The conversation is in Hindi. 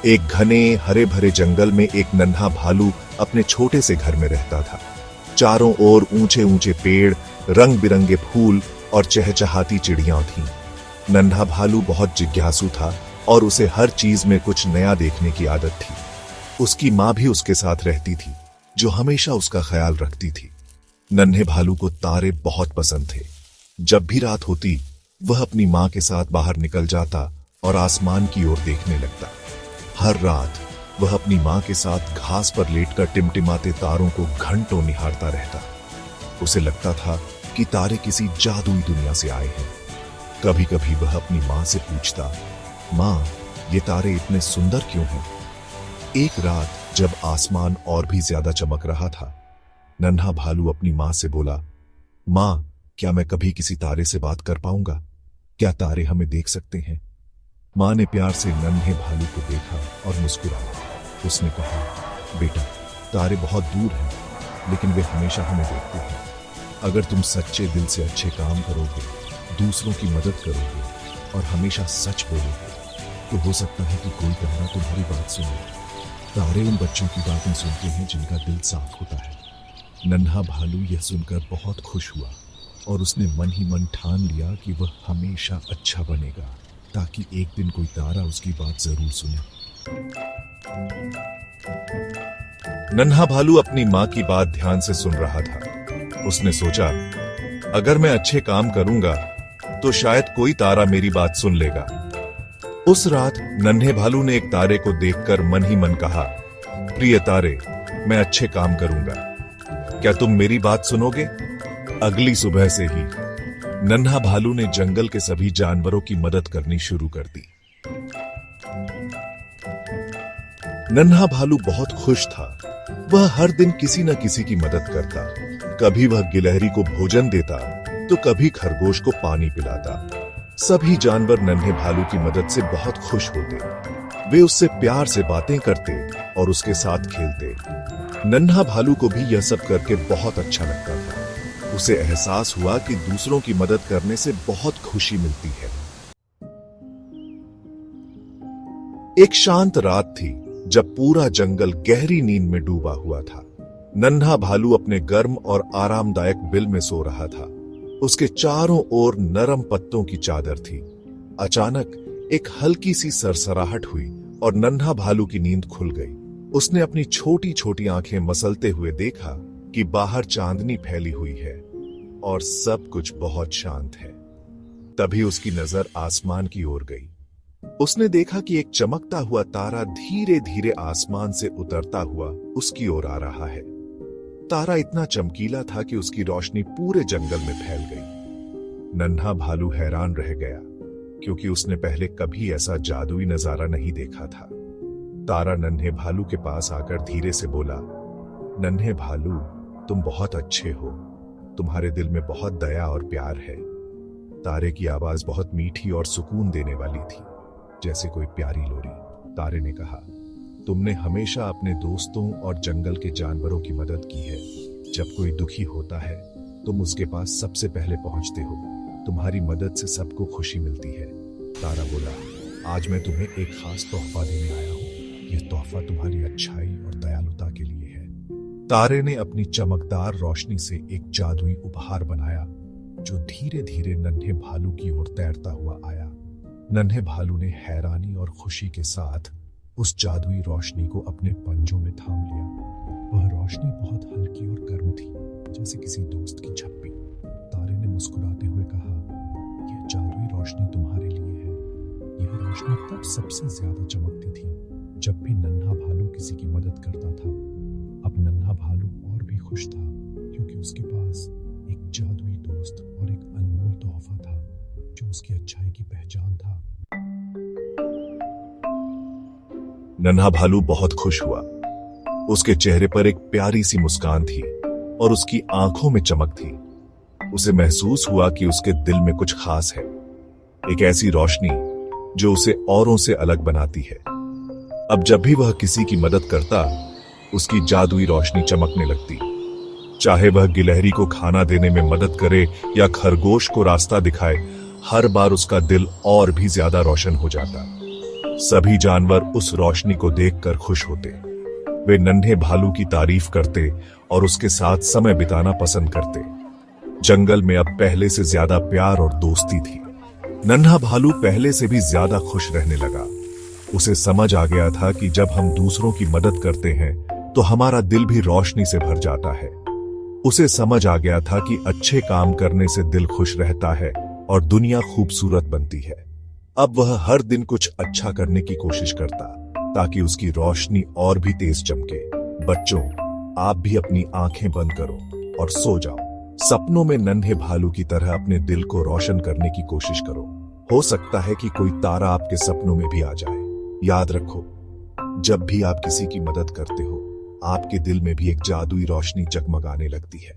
एक घने हरे भरे जंगल में एक नन्हा भालू अपने छोटे से घर में रहता था। चारों ओर ऊंचे ऊंचे पेड़, रंग बिरंगे फूल और चहचहाती चिड़ियां थीं। नन्हा भालू बहुत जिज्ञासु था और उसे हर चीज में कुछ नया देखने की आदत थी। उसकी माँ भी उसके साथ रहती थी, जो हमेशा उसका ख्याल रखती थी। नन्हे भालू को तारे बहुत पसंद थे। जब भी रात होती, वह अपनी माँ के साथ बाहर निकल जाता और आसमान की ओर देखने लगता। हर रात वह अपनी माँ के साथ घास पर लेटकर टिमटिमाते तारों को घंटों निहारता रहता। उसे लगता था कि तारे किसी जादुई दुनिया से आए हैं। कभी कभी वह अपनी माँ से पूछता, माँ, ये तारे इतने सुंदर क्यों हैं? एक रात जब आसमान और भी ज्यादा चमक रहा था, नन्हा भालू अपनी माँ से बोला, माँ, क्या मैं कभी किसी तारे से बात कर पाऊंगा? क्या तारे हमें देख सकते हैं? माँ ने प्यार से नन्हे भालू को देखा और मुस्कुराया। उसने कहा, बेटा, तारे बहुत दूर हैं, लेकिन वे हमेशा हमें देखते हैं। अगर तुम सच्चे दिल से अच्छे काम करोगे, दूसरों की मदद करोगे और हमेशा सच बोलोगे, तो हो सकता है कि कोई तारा तुम्हारी बात सुने। तारे उन बच्चों की बातें सुनते हैं जिनका दिल साफ होता है। नन्हा भालू यह सुनकर बहुत खुश हुआ और उसने मन ही मन ठान लिया कि वह हमेशा अच्छा बनेगा, ताकि एक दिन कोई तारा उसकी बात जरूर सुने। नन्हा भालू अपनी माँ की बात ध्यान से सुन रहा था। उसने सोचा, अगर मैं अच्छे काम करूंगा तो शायद कोई तारा मेरी बात सुन लेगा। उस रात नन्हे भालू ने एक तारे को देखकर मन ही मन कहा, प्रिय तारे, मैं अच्छे काम करूंगा, क्या तुम मेरी बात सुनोगे? अगली सुबह से ही नन्हा भालू ने जंगल के सभी जानवरों की मदद करनी शुरू कर दी। नन्हा भालू बहुत खुश था। वह हर दिन किसी न किसी की मदद करता। कभी वह गिलहरी को भोजन देता, तो कभी खरगोश को पानी पिलाता। सभी जानवर नन्हे भालू की मदद से बहुत खुश होते। वे उससे प्यार से बातें करते और उसके साथ खेलते। नन्हा भालू को भी यह सब करके बहुत अच्छा लगता था। उसे एहसास हुआ कि दूसरों की मदद करने से बहुत खुशी मिलती है। एक शांत रात थी जब पूरा जंगल गहरी नींद में डूबा हुआ था। नन्हा भालू अपने गर्म और आरामदायक बिल में सो रहा था। उसके चारों ओर नरम पत्तों की चादर थी। अचानक एक हल्की सी सरसराहट हुई और नन्हा भालू की नींद खुल गई। उसने अपनी छोटी छोटी आंखें मसलते हुए देखा कि बाहर चांदनी फैली हुई है और सब कुछ बहुत शांत है। तभी उसकी नजर आसमान की ओर गई। उसने देखा कि एक चमकता हुआ तारा धीरे धीरे आसमान से उतरता हुआ उसकी ओर आ रहा है। तारा इतना चमकीला था कि उसकी रोशनी पूरे जंगल में फैल गई। नन्हा भालू हैरान रह गया, क्योंकि उसने पहले कभी ऐसा जादुई नजारा नहीं देखा था। तारा नन्हे भालू के पास आकर धीरे से बोला, नन्हे भालू, तुम बहुत अच्छे हो। तुम्हारे दिल में बहुत दया और प्यार है। तारे की आवाज बहुत मीठी और सुकून देने वाली थी, जैसे कोई प्यारी लोरी। तारे ने कहा, तुमने हमेशा अपने दोस्तों और जंगल के जानवरों की मदद की है। जब कोई दुखी होता है, तुम उसके पास सबसे पहले पहुंचते हो। तुम्हारी मदद से सबको खुशी मिलती है। तारा बोला, आज मैं तुम्हें एक खास तोहफा देने आया हूँ। यह तोहफा तुम्हारी अच्छाई और दयालुता के लिए है। तारे ने अपनी चमकदार रोशनी से एक जादुई उपहार बनाया, जो धीरे धीरे नन्हे भालू की ओर तैरता हुआ आया। नन्हे भालू ने हैरानी और खुशी के साथ उस जादुई रोशनी को अपने पंजों में थाम लिया। वह रोशनी बहुत हल्की और गर्म थी, जैसे किसी दोस्त की झप्पी। तारे ने मुस्कुराते हुए कहा, यह जादुई रोशनी तुम्हारे लिए है। यह रोशनी तब सबसे ज्यादा चमकती थी जब भी नन्हा भालू किसी की मदद करता था। अब नन्हा भालू और भी खुश था, क्योंकि उसके पास एक जादुई दोस्त और एक अनमोल तोहफा था, जो उसकी अच्छाई की पहचान था। नन्हा भालू बहुत खुश हुआ। उसके चेहरे पर एक प्यारी सी मुस्कान थी और उसकी आंखों में चमक थी। उसे महसूस हुआ कि उसके दिल में कुछ खास है, एक ऐसी रोशनी जो उसे औरों से अलग बनाती है। अब जब भी वह किसी की मदद करता, उसकी जादुई रोशनी चमकने लगती। चाहे वह गिलहरी को खाना देने में मदद करे या खरगोश को रास्ता दिखाए, हर बार उसका दिल और भी ज्यादा रोशन हो जाता। सभी जानवर उस रोशनी को देखकर खुश होते। वे नन्हे भालू की तारीफ करते और उसके साथ समय बिताना पसंद करते। जंगल में अब पहले से ज्यादा प्यार और दोस्ती थी। नन्हा भालू पहले से भी ज्यादा खुश रहने लगा। उसे समझ आ गया था कि जब हम दूसरों की मदद करते हैं तो हमारा दिल भी रोशनी से भर जाता है। उसे समझ आ गया था कि अच्छे काम करने से दिल खुश रहता है और दुनिया खूबसूरत बनती है। अब वह हर दिन कुछ अच्छा करने की कोशिश करता ताकि उसकी रोशनी और भी तेज चमके। बच्चों, आप भी अपनी आंखें बंद करो और सो जाओ। सपनों में नन्हे भालू की तरह अपने दिल को रोशन करने की कोशिश करो। हो सकता है कि कोई तारा आपके सपनों में भी आ जाए। याद रखो, जब भी आप किसी की मदद करते हो, आपके दिल में भी एक जादुई रोशनी जगमगाने लगती है।